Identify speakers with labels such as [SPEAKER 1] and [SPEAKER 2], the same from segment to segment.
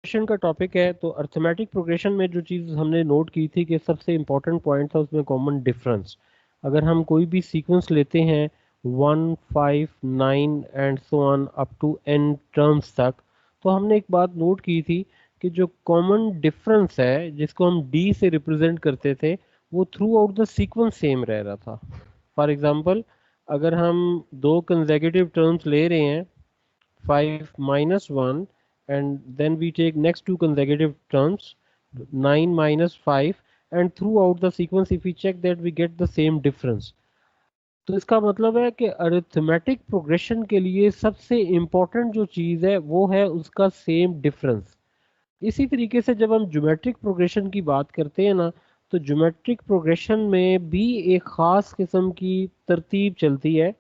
[SPEAKER 1] Progression का topic है। तो अर्थमेटिक प्रोग्रेशन में जो चीज़ हमने नोट की थी कि सबसे इम्पोर्टेंट पॉइंट था उसमें कॉमन डिफरेंस। अगर हम कोई भी सीक्वेंस लेते हैं 1, 5, 9 and so on up to n terms तक, तो हमने एक बात नोट की थी कि जो कॉमन डिफरेंस है जिसको हम d से रिप्रेजेंट करते थे वो through out the sequence same रह रहा था। फॉर एग्जांपल, अगर हम दो कंसेक्यूटिव टर्म्स ले रहे हैं 5 - 1 and then we take next two consecutive terms 9 - 5, and throughout the sequence if we check that we get the same difference। तो इसका मतलब है कि अरिथमेटिक प्रोग्रेशन के लिए सबसे इम्पोर्टेंट जो चीज़ है वो है उसका सेम डिफरेंस। इसी तरीके से जब हम ज्योमेट्रिक प्रोग्रेशन की बात करते हैं ना, तो ज्योमेट्रिक प्रोग्रेशन में भी एक ख़ास किस्म की तरतीब चलती है।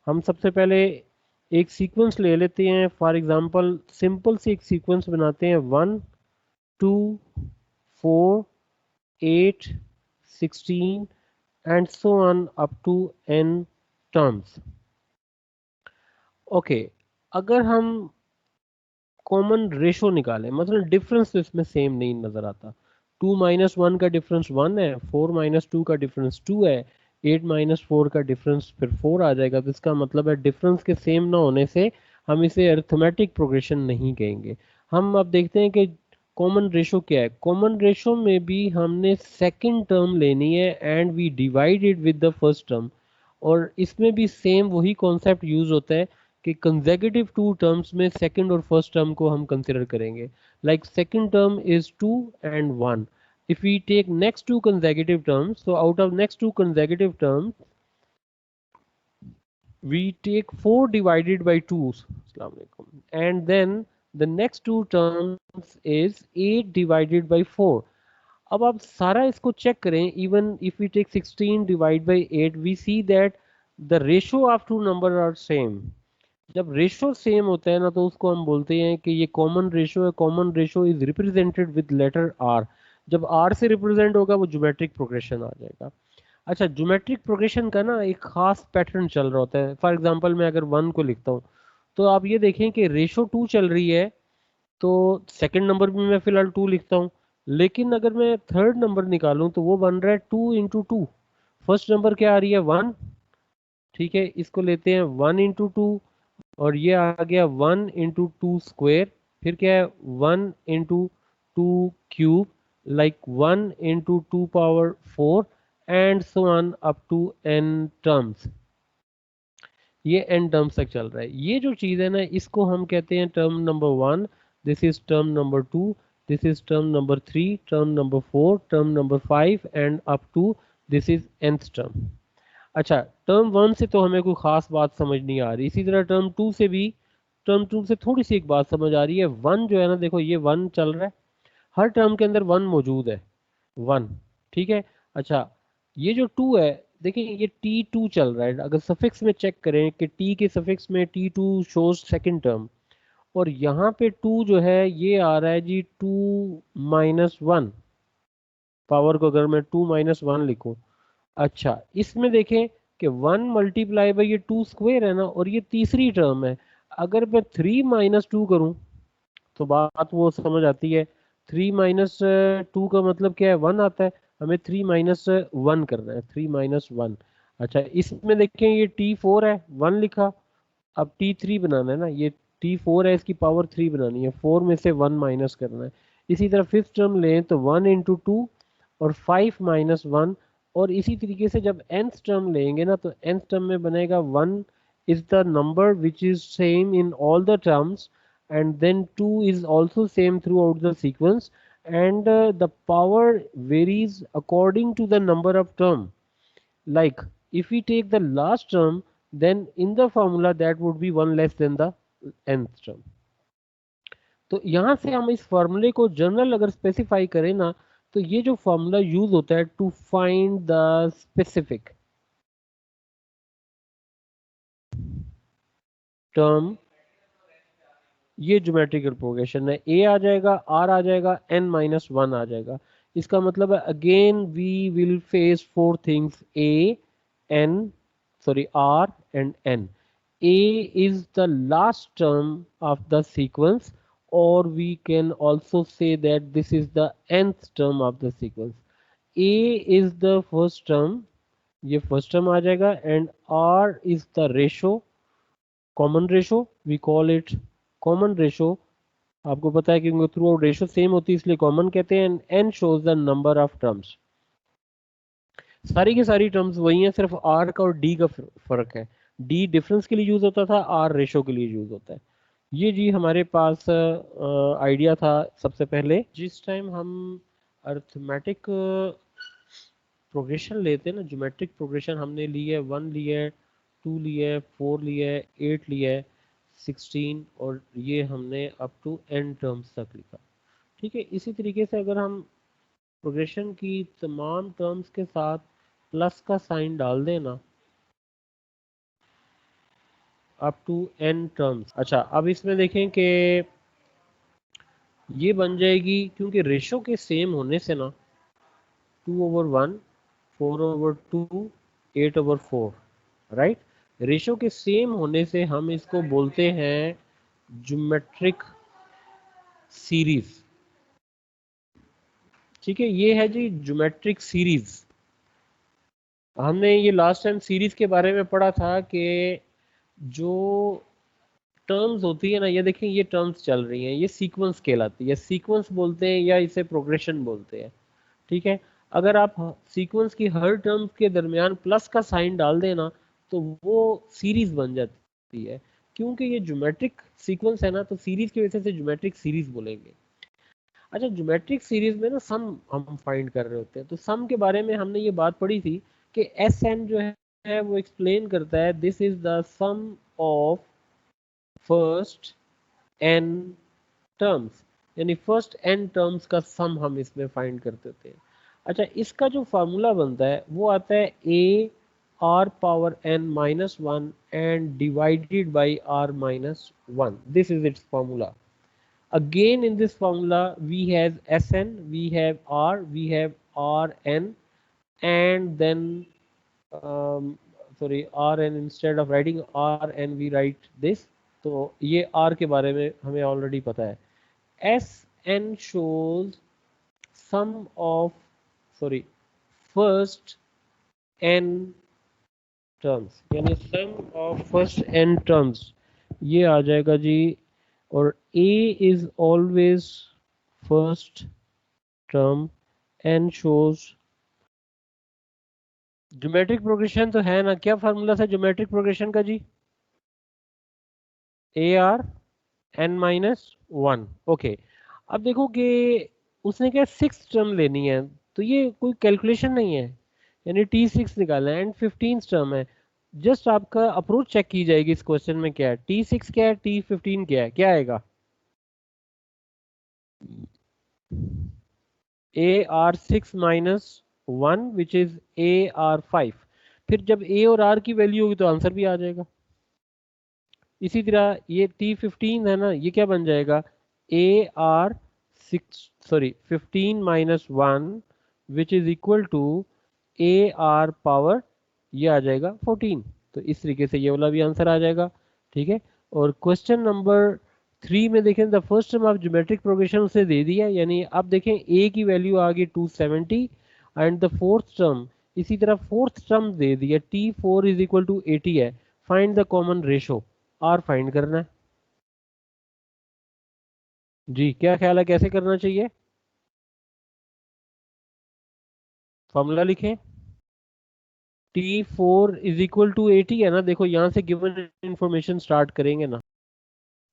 [SPEAKER 1] हम सबसे पहले एक सीक्वेंस ले लेते हैं। फॉर एग्जांपल सिंपल सी एक सीक्वेंस बनाते हैं 1, 2, 4, 8, 16 and so on up to n terms. Okay, अगर हम कॉमन रेशो निकालें, मतलब डिफरेंस तो इसमें सेम नहीं नजर आता। 2 - 1 का डिफरेंस 1 है, 4 - 2 का डिफरेंस 2 है, 8 - 4 का डिफरेंस फिर 4 आ जाएगा। तो इसका मतलब है डिफरेंस के सेम ना होने से हम इसे अरिथमेटिक प्रोग्रेशन नहीं कहेंगे। हम अब देखते हैं कि कॉमन रेशो क्या है। कॉमन रेशो में भी हमने सेकंड टर्म लेनी है and we divide it with the first term, और इसमें भी सेम वही कॉन्सेप्ट यूज होता है कि कंसेक्यूटिव टू टर्म्स में सेकंड और फर्स्ट टर्म को हम कंसिडर करेंगे। Like second term is 2 and 1। if we take next two consecutive terms, so out of next two consecutive terms we take 4 divided by 2, Assalamu alaikum, and then the next two terms is 8 divided by 4। अब आप सारा इसको check करें, even if we take 16 divide by 8 we see that the ratio of two number are same. जब ratio same होता है ना तो उसको हम बोलते हैं कि ये कॉमन रेशो है। Common ratio is represented with letter R. जब आर से रिप्रेजेंट होगा वो ज्योमेट्रिक प्रोग्रेशन आ जाएगा। अच्छा, ज्योमेट्रिक प्रोग्रेशन का ना एक खास पैटर्न चल रहा होता है। फॉर एग्जांपल मैं अगर 1 को लिखता हूँ तो आप ये देखें कि रेशो 2 चल रही है, तो सेकंड नंबर भी मैं फिलहाल 2 लिखता हूँ। लेकिन अगर मैं थर्ड नंबर निकालूं तो वो बन रहा है 2 × 2। फर्स्ट नंबर क्या आ रही है 1, ठीक है, इसको लेते हैं 1 × 2, और ये आ गया 1 × 2 स्क्वेयर। फिर क्या है 1 × 2 cube, like 1 × 2 power 4 and so on up to n terms. ये n टर्म्स तक चल रहा है। ये जो चीज़ है ना इसको हम कहते हैं term number 1, this is term number 2, this is term number 3, term number 4, term number 5 and up to this is nth term. अच्छा, टर्म 1 से तो हमें कोई खास बात समझ नहीं आ रही। इसी तरह टर्म 2 से भी, टर्म 2 से थोड़ी सी एक बात समझ आ रही है। 1 जो है ना, देखो ये 1 चल रहा है, हर टर्म के अंदर 1 मौजूद है, 1, ठीक है। अच्छा, ये जो 2 है, देखिए ये T2 चल रहा है। अगर सफिक्स में चेक करें कि T के सफिक्स में T2 शोज सेकंड टर्म, और यहाँ पे 2 जो है ये आ रहा है जी 2 - 1। पावर को अगर मैं 2 - 1 लिखूं, अच्छा इसमें देखें कि 1 मल्टीप्लाई बाई ये 2 स्क्वेयर है ना, और ये तीसरी टर्म है। अगर मैं 3 - 2 करूं तो बात वो समझ आती है। 3 - 2 का मतलब क्या है 1 आता है। हमें 3 - 1 करना है, 3 - 1। अच्छा, इसमें देखें ये T4 है, 1 लिखा, अब T3 बनाना है ना, ये T4 है, इसकी पावर 3 बनानी है, 4 में से 1 माइनस करना है। इसी तरह फिफ्थ टर्म लें तो 1 × 2 और 5 - 1। और इसी तरीके से जब nth टर्म लेंगे ना तो nth टर्म में बनेगा 1 is the number which is same in all the terms, and then 2 is also same throughout the sequence, and the power varies according to the number of term. Like if we take the last term, then in the formula that would be 1 less than the nth term। तो यहाँ से हम इस फॉर्मूले को general अगर specify करें ना, तो ये जो फॉर्मूला यूज होता है to find the specific term, ये ज्योमेट्रिकल प्रोग्रेशन है। ए आ जाएगा, आर आ जाएगा, n - 1 आ जाएगा। इसका मतलब है again we will face four things, A, N, sorry R and N. A is the last term of the sequence, or we can also say that this is the nth term of the sequence. A is the first term, ये first term आ जाएगा, and R is the ratio, common ratio, we call it common ratio. आपको पता है कि through out ratio same होती है इसलिए कॉमन कहते हैं, and N shows the number of terms. सारी की सारी टर्म्स वही हैं, सिर्फ आर का और डी का फर्क है। डी डिफरेंस के लिए यूज होता था, आर रेशो के लिए यूज होता है। ये जी हमारे पास आइडिया था। सबसे पहले जिस टाइम हम अर्थमेटिक प्रोग्रेशन लेते हैं ना, ज्योमेट्रिक प्रोग्रेशन हमने ली है, 1 लिया है, 2 लिया है, 4 लिया है, 8 लिया है, 16, और ये हमने अप टू n टर्म्स तक लिखा। ठीक है, इसी तरीके से अगर हम प्रोग्रेशन की तमाम टर्म्स के साथ प्लस का साइन डाल देना अप टू n टर्म्स। अच्छा, अब इसमें देखें कि ये बन जाएगी, क्योंकि रेशो के सेम होने से ना 2/1, 4/2, 8/4, राइट। रेशो के सेम होने से हम इसको बोलते हैं ज्योमेट्रिक सीरीज। ठीक है, ये है जी ज्योमेट्रिक सीरीज। हमने ये लास्ट टाइम सीरीज के बारे में पढ़ा था कि जो टर्म्स होती है ना, ये देखें ये टर्म्स चल रही हैं, ये सीक्वेंस कहलाती है, सीक्वेंस बोलते हैं या इसे प्रोग्रेशन बोलते हैं। ठीक है, अगर आप सीक्वेंस की हर टर्म्स के दरमियान प्लस का साइन डाल देना तो वो सीरीज बन जाती है। क्योंकि ये ज्योमेट्रिक सीक्वेंस है ना, तो सीरीज की वजह से ज्योमेट्रिक सीरीज बोलेंगे। अच्छा, ज्योमेट्रिक सीरीज में ना सम हम फाइंड कर रहे होते हैं, तो सम के बारे में हमने ये बात पढ़ी थी कि एस एन जो है वो एक्सप्लेन करता है this is the sum of first N terms, यानी फर्स्ट एन टर्म्स का सम हम इसमें फाइंड करते थे। अच्छा, इसका जो फार्मूला बनता है वो आता है A R power N minus one and divided by R minus one, this is its formula. Again in this formula we have Sn, we have R, we have Rn, and then sorry Rn, instead of writing Rn we write this। तो ये R के बारे में हमें already पता है। Sn shows sum of sorry first n terms, यानी sum of first n terms ये आ जाएगा जी। और A is always first term and shows geometric progression तो है ना। क्या फार्मूला था ज्योमेट्रिक प्रोग्रेशन का जी? A r n minus one. Okay, अब देखो कि उसने क्या 6 टर्म लेनी है, तो ये कोई कैलकुलेशन नहीं है, यानी T6 निकालना है एंड 15 टर्म है। जस्ट आपका अप्रोच चेक की जाएगी इस क्वेश्चन में, क्या है T6 क्या है, T15 क्या है, क्या आएगा? ए R six minus one which is A R five. फिर जब ए और आर की वैल्यू होगी तो आंसर भी आ जाएगा। इसी तरह ये T15 है ना, ये क्या बन जाएगा? A R six sorry 15 minus one which is equal to A R power, ये आ जाएगा 14। तो इस तरीके से ये वाला भी आंसर आ जाएगा। ठीक है, और क्वेश्चन नंबर 3 में देखें the first term of geometric progression उसे दे दिया, यानी अब देखें ए की वैल्यू आ गई 270 एंड द फोर्थ टर्म, इसी तरह फोर्थ टर्म दे दिया T4 इज इक्वल टू 80 है। Find the common ratio, R find करना है जी। क्या ख्याल है कैसे करना चाहिए? फॉर्मूला लिखें। T4 इज इक्वल टू 80 है ना, देखो यहाँ से गिवन इंफॉर्मेशन स्टार्ट करेंगे ना।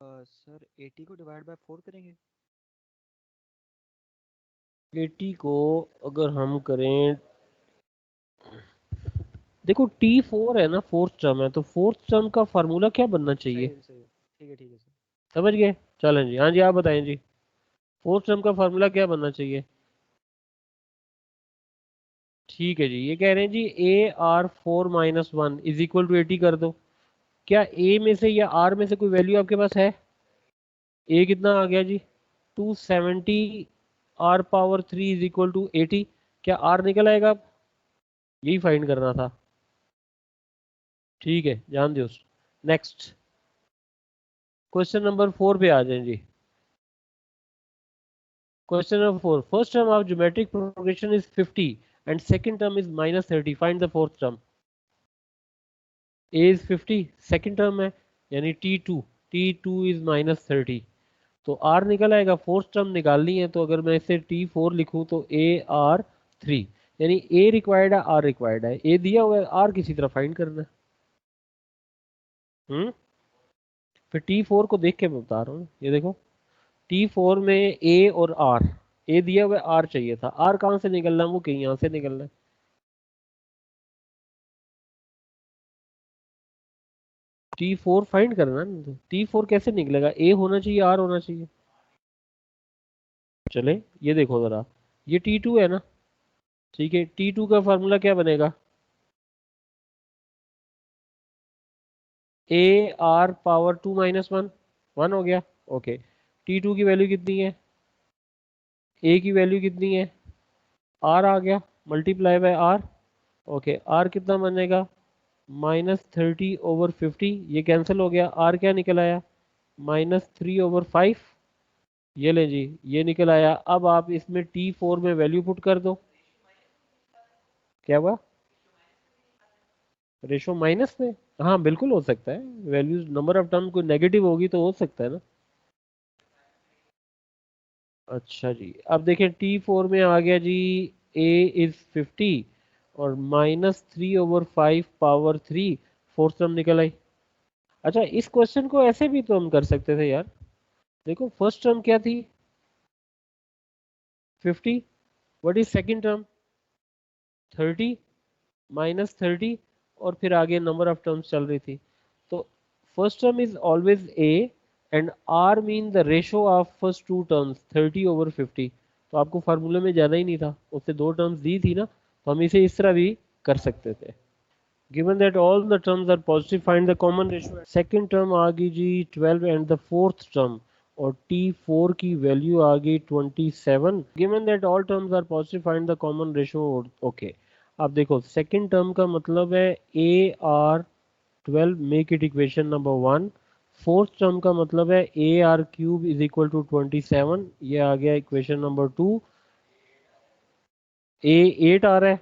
[SPEAKER 2] सर 80 को डिवाइड बाय 4 करेंगे।
[SPEAKER 1] 80 को अगर हम करें, देखो T4 है ना, फोर्थ टर्म है, तो फोर्थ टर्म का फार्मूला क्या बनना चाहिए?
[SPEAKER 2] सही है, ठीक है सर।
[SPEAKER 1] समझ गए? चलें जी, हाँ जी, आप बताएं जी, फोर्थ टर्म का फार्मूला क्या बनना चाहिए? ठीक है जी, ये कह रहे हैं जी a r four minus one is equal to 80 कर दो। क्या ए में से या आर में से कोई वैल्यू आपके पास है? ए कितना आ गया जी? 270, R power 3 is equal to 80। क्या आर निकल आएगा? यही फाइंड करना था। ठीक है, जान दो। नेक्स्ट क्वेश्चन नंबर 4 पे आ जाएं जी। Question number 4. First term of geometric progression is 50 and second term is minus 30. Find the fourth term. A is 50, second term है यानी T2, T2 is minus 30. तो R निकल आएगा. फोर्थ टर्म निकालनी है तो अगर मैं इसे T4 लिखूं तो AR3 यानी A रिक्वायर्ड है, R रिक्वायर्ड है. A दिया हुआ है, R किसी तरह फाइंड करना है. फिर T4 को देख के मैं बता रहा हूँ. ये देखो T4 में A और R. A दिया हुआ है, R चाहिए था. R कहाँ से निकलना है? वो कहीं यहाँ से निकलना है. T4 फाइंड करना है ना. T4 कैसे निकलेगा? A होना चाहिए, R होना चाहिए. चले ये देखो जरा, ये T2 है ना. ठीक है, T2 का फार्मूला क्या बनेगा? AR⁻2 - 1 1 हो गया. ओके, T2 की वैल्यू कितनी है? A की वैल्यू कितनी है? R आ गया, multiply by R. Okay, R कितना बनेगा? -30/50. ये कैंसिल हो गया. R क्या निकल आया? -3/5. ये ले जी, ये निकल आया. अब आप इसमें T4 में वैल्यू पुट कर दो. क्या हुआ? रेशो माइनस में? हाँ बिल्कुल हो सकता है. वैल्यू नंबर ऑफ टर्म कोई नेगेटिव होगी तो हो सकता है ना. अच्छा जी, अब देखें T4 में आ गया जी A इज 50 और -3/5 फोर्थ टर्म निकल आई. अच्छा, इस क्वेश्चन को ऐसे भी तो हम कर सकते थे यार. देखो फर्स्ट टर्म क्या थी? 50. What is second term? 30 -30 और फिर आगे नंबर ऑफ टर्म्स चल रही थी. तो first term is always A and R mean the ratio of first two terms 30/50. तो आपको फार्मूले में जाना ही नहीं था, उससे दो टर्म्स दी थी ना, तो हम इसे इस तरह भी कर सकते थे. Given that all the terms are positive, find the common ratio. Second term आ गई जी 12 and the fourth term और T4 की वैल्यू आ गई 27. Given that all terms are positive, find the common ratio. Okay. अब देखो सेकंड टर्म का मतलब है AR12, make it equation number 1. Fourth term का मतलब है AR³ इज इक्वल टू 27. ये आ गया इक्वेशन नंबर 2. A8 आ रहा है.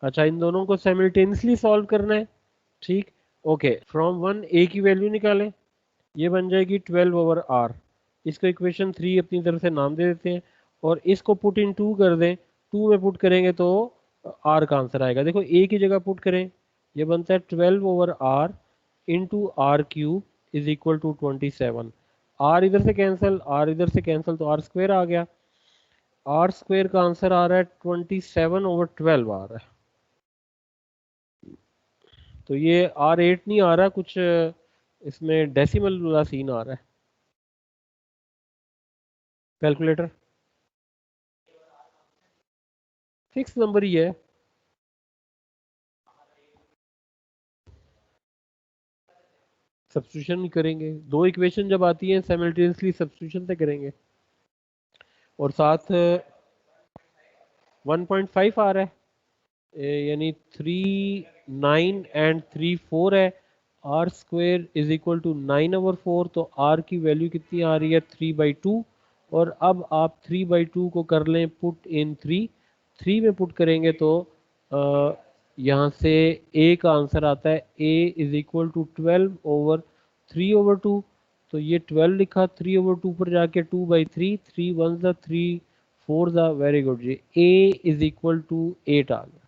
[SPEAKER 1] अच्छा, इन दोनों को साइमल्टेनियसली सॉल्व करना है. ठीक. ओके, फ्रॉम 1 A की वैल्यू निकालें. ये बन जाएगी 12/R. इसको इक्वेशन 3 अपनी तरफ से नाम दे देते हैं और इसको पुट इन 2 कर दें. 2 में पुट करेंगे तो R का आंसर आएगा. देखो A की जगह पुट करें, ये बनता है 12/R into R³ is equal to 27. R इधर से कैंसिल, R इधर से कैंसिल, तो R² आ गया. R² का आंसर आ रहा है 27/12 आ रहा है. तो ये R8 नहीं आ रहा, कुछ इसमें डेसिमल वाला सीन आ रहा है. कैलकुलेटर फिक्स नंबर ही है. सब्स्टिट्यूशन करेंगे, दो इक्वेशन जब आती हैं साइमल्टेनियसली सब्स्टिट्यूशन से करेंगे. और साथ 1.5 आ रहा है, यानी 3 9 एंड 3 4 है. R² is equal to 9/4. तो R की वैल्यू कितनी आ रही है? 3/2. और अब आप 3/2 को कर लें पुट इन 3. 3 में पुट करेंगे तो यहाँ से A का आंसर आता है A इज इक्वल टू 12/3/2. तो ये 12 लिखा, 3/2 पर जाके 2/3. 3 1 3 4 वेरी गुड जी. A इज इक्वल टू 8 आ गया.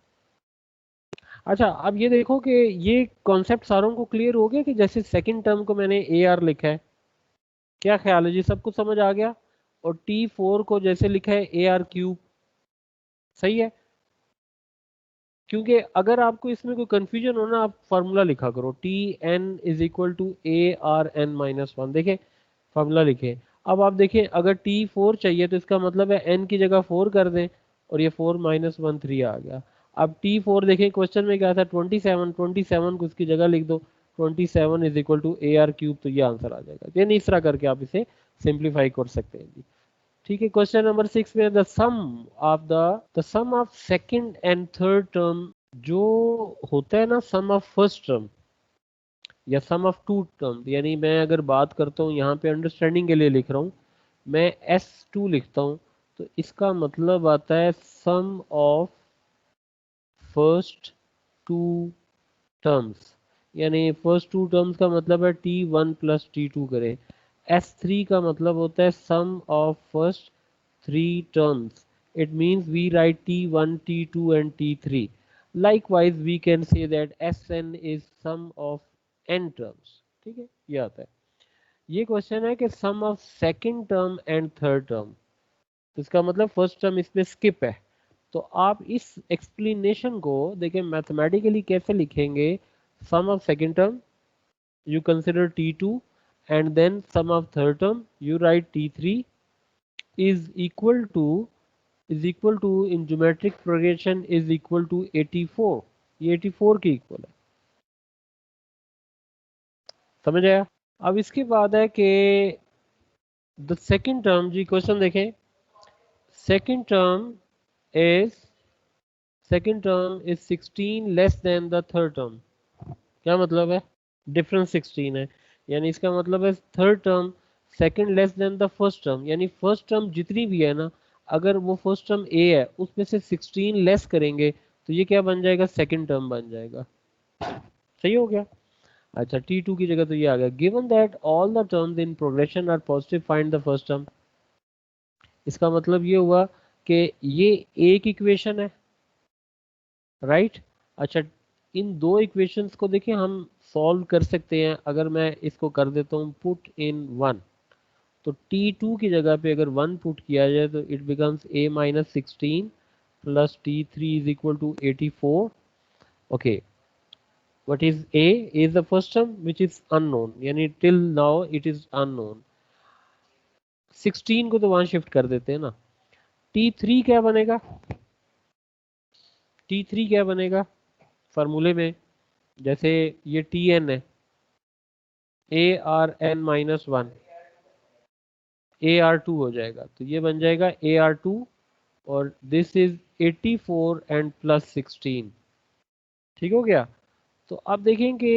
[SPEAKER 1] अच्छा, अब ये देखो कि ये कॉन्सेप्ट सारों को क्लियर हो गया कि जैसे सेकंड टर्म को मैंने AR लिखा है. क्या ख्याल है जी, सबको समझ आ गया? और T4 को जैसे लिखा है AR³. सही है. क्योंकि अगर आपको इसमें कोई कंफ्यूजन हो ना, आप फार्मूला लिखा करो TN is equal to ARN-1. देखें फार्मूला लिखे. अब आप देखें, अगर T4 चाहिए तो इसका मतलब है n की जगह 4 कर दें और ये 4 - 1 3 आ गया. अब T4 देखें क्वेश्चन में क्या था? 27. 27 को इसकी जगह लिख दो. 27 इज इक्वल टू AR³. तो ये आंसर आ जाएगा. यानी इस तरह करके आप इसे सिंप्लीफाई कर सकते हैं जी. ठीक है. क्वेश्चन नंबर 6 में the sum of second and third term जो होता है ना, सम ऑफ फर्स्ट टर्म या सम ऑफ टू टर्म, यानी मैं अगर बात करता हूँ यहाँ पे अंडरस्टैंडिंग के लिए लिख रहा हूँ, मैं S2 लिखता हूँ तो इसका मतलब आता है sum of first two terms, यानी फर्स्ट टू टर्म्स का मतलब है T1 प्लस T2 करें। S3 का मतलब होता है sum of first three terms. It means we write T1, T2 and T3। Likewise we can say that Sn is sum of n terms। ठीक है, ये आता है। ये क्वेश्चन है कि sum of second term and third term, इसका मतलब फर्स्ट टर्म इसमें स्किप है। तो आप इस एक्सप्लेनेशन को देखिए मैथमेटिकली कैसे लिखेंगे। Sum of second term you consider T2 and then sum of third term you write T3 is equal to in geometric progression is equal to 84। ये 84 के इक्वल है, समझ आया। अब इसके बाद है कि द सेकंड टर्म जी, क्वेश्चन देखें। Second term is second term is 16 less than the third term. क्या मतलब है? डिफरेंस 16 है, यानी इसका मतलब है third term second less than the first term, यानी फर्स्ट टर्म जितनी भी है ना, अगर वो फर्स्ट टर्म ए है उसमें से 16 लेस करेंगे तो ये क्या बन जाएगा? सेकंड टर्म बन जाएगा। सही हो गया। अच्छा, T2 की जगह तो ये आ गया। Given that all the terms in progression are positive find the first term. इसका मतलब ये हुआ कि ये एक इक्वेशन है, राइट। अच्छा, इन दो इक्वेशंस को देखिए हम सॉल्व कर सकते हैं। अगर मैं इसको कर देता हूँ पुट इन वन, तो T2 की जगह पे अगर वन पुट किया जाए तो it becomes a minus 16 plus T3 is equal to 84। Okay, what is a is the first term which is unknown, यानी till now it is unknown। 16 को तो वहां शिफ्ट कर देते हैं ना। T3 क्या बनेगा? T3 क्या बनेगा फार्मूले में? जैसे ये Tn है, ARn-1 AR2 हो जाएगा, तो ये बन जाएगा AR2 और दिस इज 84 एंड प्लस 16। ठीक हो गया। तो अब देखें कि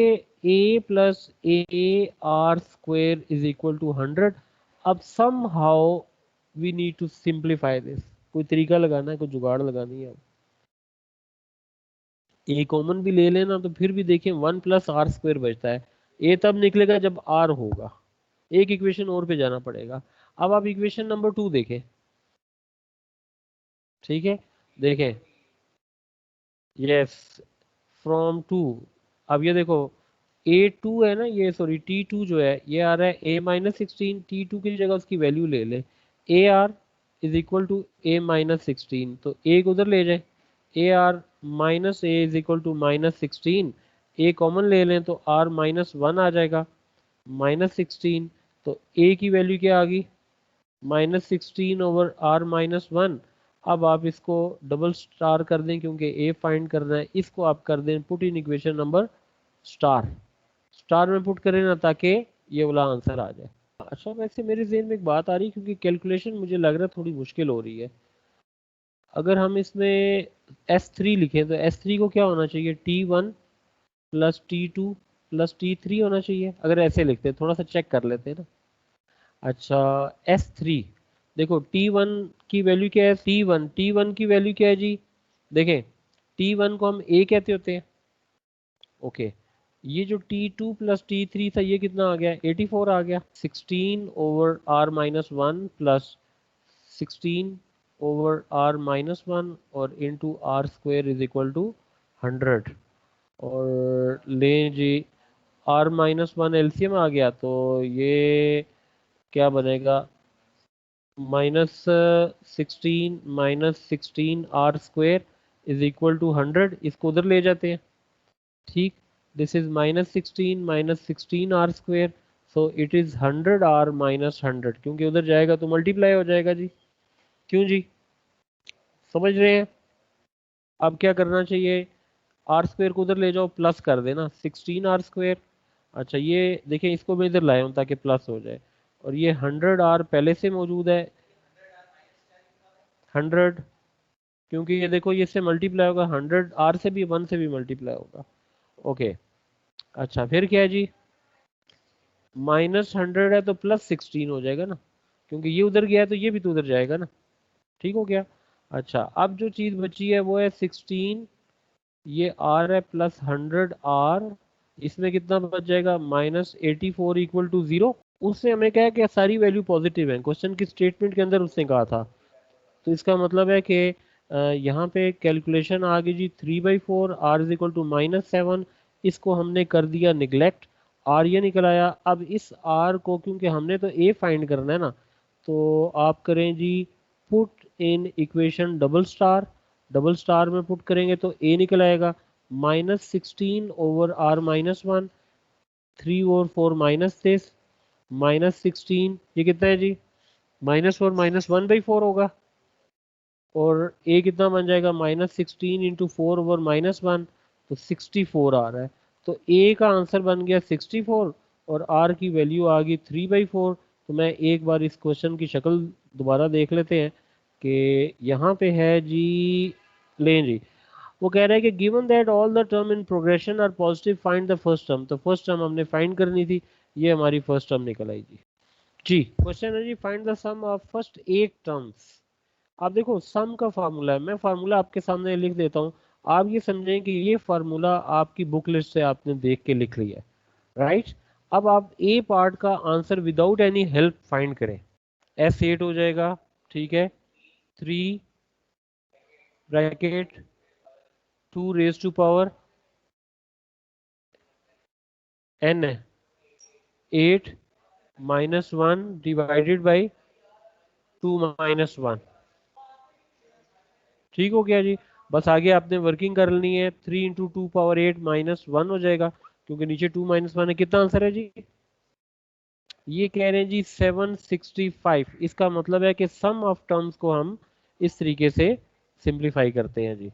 [SPEAKER 1] a plus A R square is equal to 100। अब somehow we need to simplify this. कोई तरीका लगाना है, कोई जुगाड़ लगानी है। ए कॉमन भी ले लेना तो फिर भी देखें 1 प्लस आर स्क्वेयर बचता है। ए तब निकलेगा जब आर होगा। एक इक्वेशन और पे जाना पड़ेगा। अब आप इक्वेशन नंबर 2 देखें। ठीक है, देखें, यस, फ्रॉम टू। अब ये देखो A2 है ना, ये सॉरी T2 जो है ये आ रहा है a माइनस 16। T2 की जगह उसकी वैल्यू ले ले, A R is equal to a minus 16, तो a को उधर ले जाए, A R minus A is equal to minus 16। a common ले लें तो r माइनस 1 आ जाएगा, माइनस 16। तो a की वैल्यू क्या आ गई? Minus 16 over r minus 1। अब आप इसको डबल स्टार कर दें क्योंकि a फाइंड करना है। इसको आप कर दें put in equation number star. Star में पुट करें ना ताकि ये वाला आंसर आ जाए। अच्छा, वैसे मेरे जेहन में एक बात आ रही है क्योंकि कैलकुलेशन मुझे लग रहा है थोड़ी मुश्किल हो रही है। अगर हम इसमें S3 लिखें तो S3 को क्या होना चाहिए? T1 plus T2 plus T3 होना चाहिए। अगर ऐसे लिखते हैं, थोड़ा सा चेक कर लेते हैं ना। अच्छा, S3 देखो T1 की वैल्यू क्या है? T1 की वैल्यू क्या है जी? देखें, T1 को हम A कहते होते हैं। ओके, ये जो T2 प्लस T3 था ये कितना आ गया? 84 आ गया। 16 over r minus 1 plus 16 over r minus 1 और into R square is equal to 100। और लें जी r माइनस 1 एलसीएम आ गया तो ये क्या बनेगा? Minus 16 R square is equal to 100। इसको उधर ले जाते हैं। ठीक, this is minus 16 R square, so it is 100 R minus 100, क्योंकि उधर जाएगा तो मल्टीप्लाई हो जाएगा जी। क्यों जी, समझ रहे हैं? अब क्या करना चाहिए? आर स्क्वेयर को उधर ले जाओ, प्लस कर देना 16 आर स्क्वेयर। अच्छा, ये देखें, इसको मैं इधर लाया हूँ ताकि प्लस हो जाए। और ये 100 आर पहले से मौजूद है, 100, क्योंकि ये देखो ये इससे मल्टीप्लाई होगा, 100 आर से भी 1 से भी मल्टीप्लाई होगा। ओके, अच्छा फिर क्या है जी? माइनस 100 है तो प्लस 16 हो जाएगा ना, क्योंकि ये उधर गया है तो ये भी तो उधर जाएगा ना। ठीक हो गया। अच्छा, अब जो चीज बची है वो है 16, ये आर है प्लस 100 आर, इसमें कितना बच जाएगा -84 इक्वल टू 0। उसने हमें कहा कि सारी वैल्यू पॉजिटिव है, क्वेश्चन की स्टेटमेंट के अंदर उसने कहा था। तो इसका मतलब है कि यहाँ पे कैलकुलेशन आ गई जी 3/4, आर इज इक्वल टू -7। इसको हमने कर दिया निगलेक्ट, आर ये निकल आया। अब इस आर को, क्योंकि हमने तो ए फाइंड करना है ना, तो आप करें जी put in equation double star में पुट करेंगे तो ए निकल आएगा -16/r-1, 3 और 4 -this, -16, ये कितना है जी -4 -1/4 होगा, और ए कितना बन जाएगा -16 × 4/-1, तो 64 आ रहा है। तो ए का आंसर बन गया 64 और आर की वैल्यू आ गई 3/4। तो मैं एक बार इस क्वेश्चन की शक्ल दोबारा देख लेते हैं कि यहाँ पे है जी, लें जी, वो कह रहा है कि given that all the term in progression are positive find the first term. तो फर्स्ट टर्म हमने फाइंड करनी थी, ये हमारी फर्स्ट टर्म निकल आई जी। जी क्वेश्चन है जी, find the sum of first 8 terms. आप देखो सम का फार्मूला है, मैं फार्मूला आपके सामने लिख देता हूँ। आप ये समझें कि ये फार्मूला आपकी बुक लिस्ट से आपने देख के लिख लिया है, राइट। अब आप ए पार्ट का answer without any help find करें। S8 हो जाएगा, ठीक है, 3 bracket 2 raise to power n, 8 -1 divided by 2 -1। ठीक हो गया जी। बस आगे आपने वर्किंग कर लेनी है, 3 × 2 ⁻8 -1 हो जाएगा, क्योंकि नीचे 2 -1 है। कितना आंसर है जी? ये कह रहे हैं जी 765। इसका मतलब है कि सम ऑफ टर्म्स को हम इस तरीके से सिंप्लीफाई करते हैं जी।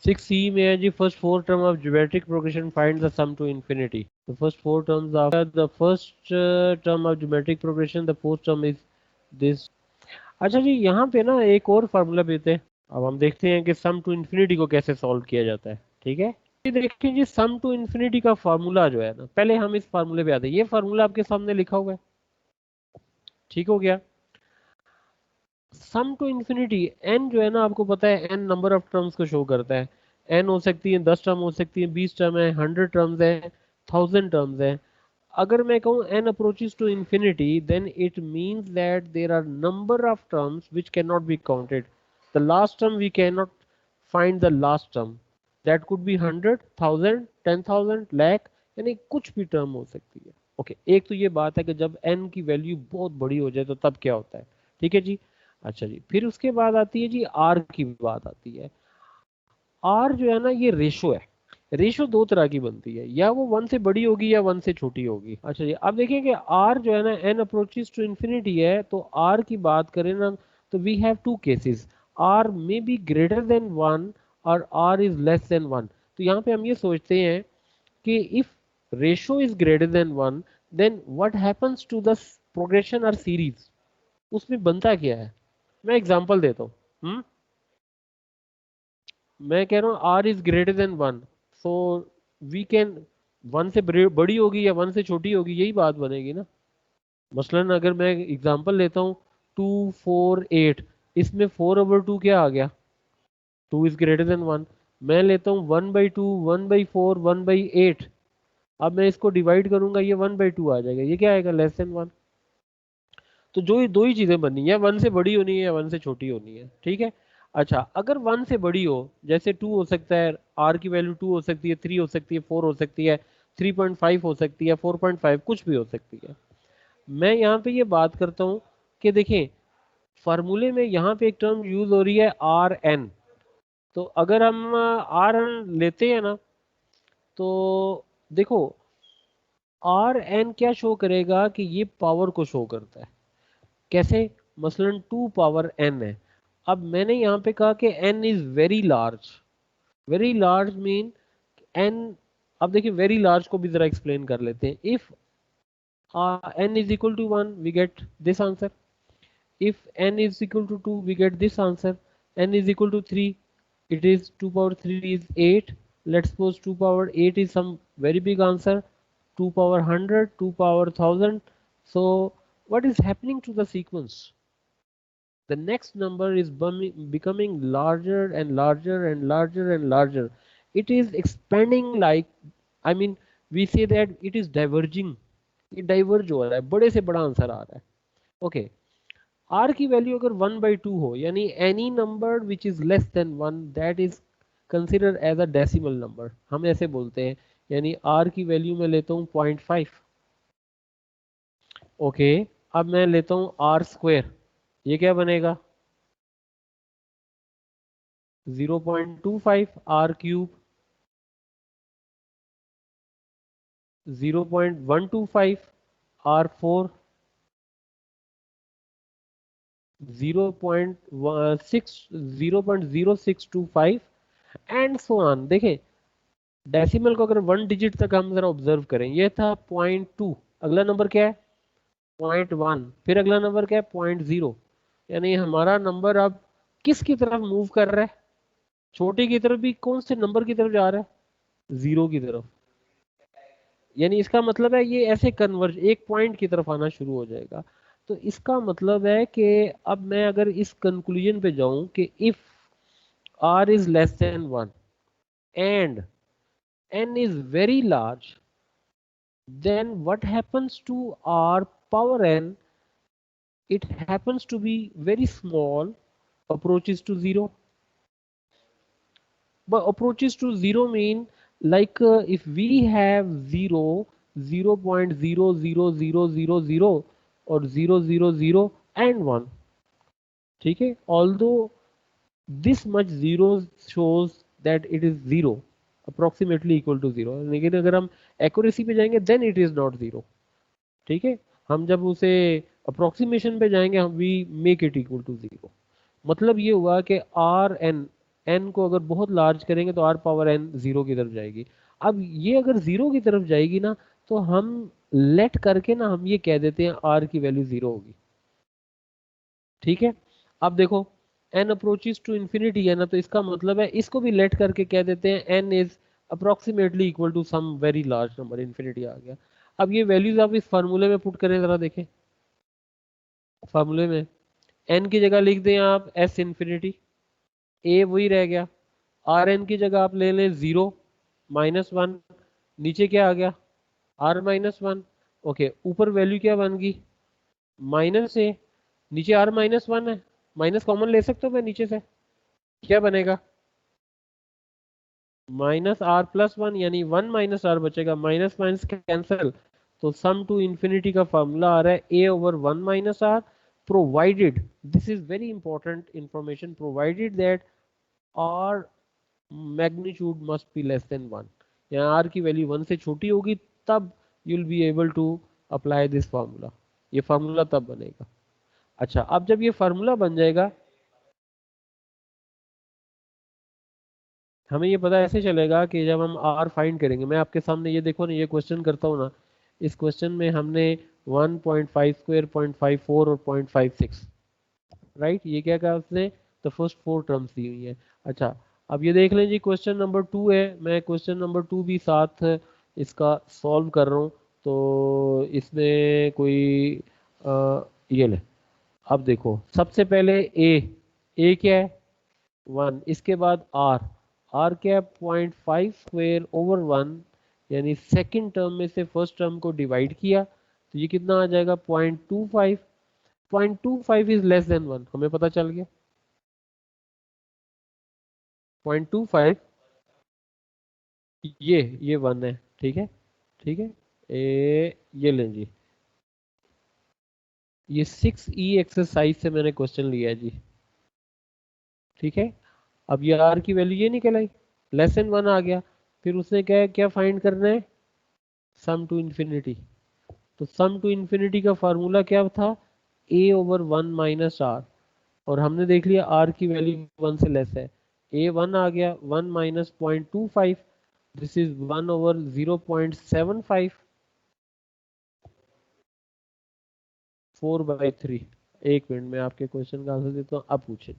[SPEAKER 1] 6C में है जी, first four term of geometric progression find the sum to infinity. The first four terms of the first term of geometric progression, the fourth term is this. अच्छा जी, यहाँ पे ना एक और फार्मूला भी देते हैं। अब हम देखते हैं कि सम टू इन्फिनिटी को कैसे सॉल्व किया जाता है, ठीक है। ये देखिए जी, सम टू इन्फिनिटी का फार्मूला जो है ना, पहले हम इस फार्मूले पे आते हैं। ये फार्मूला आपके सामने लिखा हुआ है, ठीक हो गया। सम टू इन्फिनिटी, एन जो है ना, आपको पता है एन नंबर ऑफ टर्म्स को शो करता है। एन हो सकती है 10 टर्म, हो सकती है 20 टर्म है, 100 टर्म्स है, 1000 टर्म्स है। अगर मैं कहूँ n approaches to infinity, then it means that there are number of terms which cannot be counted. The last term we cannot find the last term. That could be 100, 1000, 10,000, lakh, यानी कुछ भी term हो सकती है। Okay, एक तो ये बात है कि जब n की वैल्यू बहुत बड़ी हो जाए तो तब क्या होता है, ठीक है जी। अच्छा जी, फिर उसके बाद आती है जी r की बात आती है। r जो है ना, ये रेशो है। रेशो दो तरह की बनती है, या वो 1 से बड़ी होगी या 1 से छोटी होगी। अच्छा जी, अब देखिए कि r जो है ना, n अप्रोचेस टू इन्फिनिटी है, तो r की बात करें ना, तो we have two cases, r may be greater than 1 और r इज लेस देन 1। तो यहाँ पे हम ये सोचते हैं कि if ratio is greater than 1, then what happens to the progression और सीरीज, उसमें बनता क्या है। मैं एग्जांपल देता हूँ। मैं कह रहा हूँ R is greater than 1, so we can, 1 से बड़ी होगी या 1 से छोटी होगी, यही बात बनेगी ना। मसलन अगर मैं एग्जांपल लेता हूँ 2 4 8, इसमें 4/2 क्या आ गया, 2 इज ग्रेटर देन 1। मैं लेता हूँ 1/2, 1/4, 1/8। अब मैं इसको डिवाइड करूंगा, ये 1/2 आ जाएगा, ये क्या आएगा, लेस देन 1। तो जो ये दो ही चीजें बननी है, 1 से बड़ी होनी है या 1 से छोटी होनी है, ठीक है। अच्छा, अगर 1 से बड़ी हो, जैसे 2 हो सकता है, आर की वैल्यू 2 हो सकती है, 3 हो सकती है, 4 हो सकती है, 3.5 हो सकती है, 4.5, कुछ भी हो सकती है। मैं यहाँ पे ये बात करता हूँ कि देखें, फार्मूले में यहाँ पे एक टर्म यूज हो रही है आर एन। तो अगर हम आर एन लेते हैं ना, तो देखो आर एन क्या शो करेगा कि ये पावर को शो करता है। कैसे? मसलन 2 पावर n है। अब मैंने यहाँ पे कहा कि n is very large. Very large mean n, अब देखिए वेरी लार्ज को भी जरा एक्सप्लेन कर लेते हैं। If n is equal to 1, we get this answer. If n is equal to 2, we get this answer. n is equal to 3, it is 2 power 3 is 8. Let's suppose 2 power 8 is some very big answer. 2 power 100, 2 power 1000. So what is happening to the sequence? the next number is becoming larger and larger and larger and larger. It is expanding like, I mean, we say that it is diverging. ये diverge हो रहा है, बड़े से बड़ा answer आ रहा है. Okay, are की वैल्यू अगर 1/2 हो, यानी any number which is less than 1 that is consider as a decimal number, हम ऐसे बोलते हैं. यानी आर की वैल्यू मैं लेता हूँ 0.5. ओके, अब मैं लेता हूँ आर स्क्वायर, ये क्या बनेगा 0.25. R cube 0.125. R four 0.0625 and so on. देखें, डेसिमल को अगर 1 डिजिट तक हम जरा ऑब्जर्व करें, ये था 0.2, अगला नंबर क्या है 0.1, फिर अगला नंबर क्या है 0.0. यानी हमारा नंबर अब किसकी तरफ मूव कर रहा है, छोटे की तरफ भी, कौन से नंबर की तरफ जा रहा है, जीरो की तरफ. यानी इसका मतलब है ये ऐसे कन्वर्ज एक पॉइंट की तरफ आना शुरू हो जाएगा. तो इसका मतलब है कि अब मैं अगर इस कंक्लूजन पे जाऊं कि if r is less than 1 and n is very large, then what happens to r power n? It happens to be very small, approaches to zero. But approaches to zero mean like if we have 0, 0.00000 or 000 and 1, ठीक है, although this much zeros shows that it is 0, approximately equal to 0, लेकिन अगर हम accuracy पे जाएंगे then it is not 0. ठीक है, हम जब उसे अप्रोक्सीमेशन पे जाएंगे हम we make it equal to 0. मतलब ये हुआ कि आर एन, एन को अगर बहुत लार्ज करेंगे तो आर पावर एन जीरो की तरफ जाएगी. अब ये अगर जीरो की तरफ जाएगी ना, तो हम लेट करके ना हम ये कह देते हैं आर की वैल्यू जीरो होगी. ठीक है, अब देखो एन अप्रोचेस टू इन्फिनिटी है ना, तो इसका मतलब है इसको भी लेट करके कह देते हैं n is approximately equal to some very large number, infinity आ गया. अब ये वैल्यूज आप इस फार्मूले में पुट करें, जरा देखें फार्मूले में एन की जगह लिख दें आप एस इन्फिनिटी, ए वही रह गया, आर एन की जगह आप ले लें 0 -1, नीचे क्या आ गया r-1. ओके, ऊपर वैल्यू क्या बन गई -a, नीचे r-1 है, माइनस कॉमन ले सकते हो मैं नीचे से, क्या बनेगा -r+1, यानी 1 -r बचेगा, माइनस माइनस कैंसिल. तो सम टू इंफिनिटी का फॉर्मूला आ रहा है a/1 - r, provided, this is very important information, provided that r magnitude must be less than 1. यहाँ r की वैल्यू 1 से छोटी होगी तब you will be able to apply this formula. ये फार्मूला तब बनेगा. अच्छा, अब जब ये फार्मूला बन जाएगा, हमें ये पता ऐसे चलेगा कि जब हम r फाइंड करेंगे, मैं आपके सामने ये देखो ना, ये क्वेश्चन करता हूँ ना, इस क्वेश्चन में हमने 1.52, 0.54 और 0.56, राइट, ये क्या कहा उसने, द फर्स्ट 4 टर्म्स दी हुई है. अच्छा, अब ये देख लें जी, क्वेश्चन नंबर 2 है, मैं क्वेश्चन नंबर 2 भी साथ इसका सॉल्व कर रहा हूँ. तो इसमें कोई ये ले, अब देखो सबसे पहले ए क्या है 1, इसके बाद आर क्या है 0.5 स्क्वायर/1, यानी सेकंड टर्म में से फर्स्ट टर्म को डिवाइड किया, तो ये कितना आ जाएगा 0.25. 0.25 इज लेस देन 1, हमें पता चल गया 0.25, ये 1 है. ठीक है, ठीक है, ये लें जी, ये 6E एक्सरसाइज से मैंने क्वेश्चन लिया है जी. ठीक है, अब ये आर की वैल्यू ये निकल आई, लेस देन 1 आ गया, फिर उसने क्या क्या फाइंड करना है, सम टू इन्फिनिटी. तो सम टू इन्फिनिटी का फार्मूला क्या था, a/1 - r, और हमने देख लिया r की वैल्यू 1 से लेस है, a1 आ गया 1 - 0.25, दिस इज 1/0.75, 4/3. एक मिनट में आपके क्वेश्चन का आंसर देता हूँ, अब पूछे.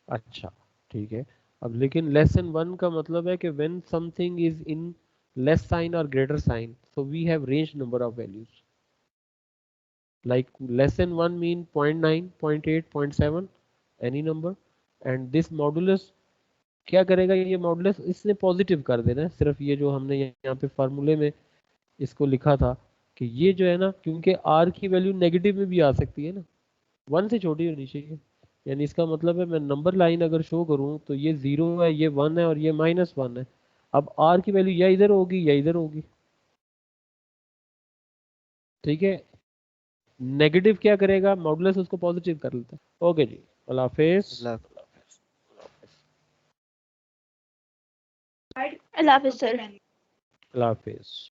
[SPEAKER 1] अच्छा, ठीक है, अब लेकिन लेस देन 1 का मतलब है कि when something is in less sign और greater sign, so we have range number of values. like less than 1 mean 0.9, 0.8, 0.7, any number, and this modulus क्या करेगा, ये मॉडुलस इसने पॉजिटिव कर देना है। सिर्फ ये जो हमने यहाँ पे फार्मूले में इसको लिखा था कि ये जो है ना, क्योंकि आर की वैल्यू नेगेटिव में भी आ सकती है ना, 1 से छोटी होनी चाहिए, यानी इसका मतलब है मैं नंबर लाइन अगर शो करूँ तो ये 0 है, ये 1 है और ये -1 है। अब आर की वैल्यू या इधर होगी या इधर होगी, ठीक है। नेगेटिव क्या करेगा, मॉडुलस उसको पॉजिटिव कर लेता है। ओके जी, अल्लाह हाफिज।
[SPEAKER 3] अल्लाह हाफिज सर।
[SPEAKER 1] अल्लाह हाफिज।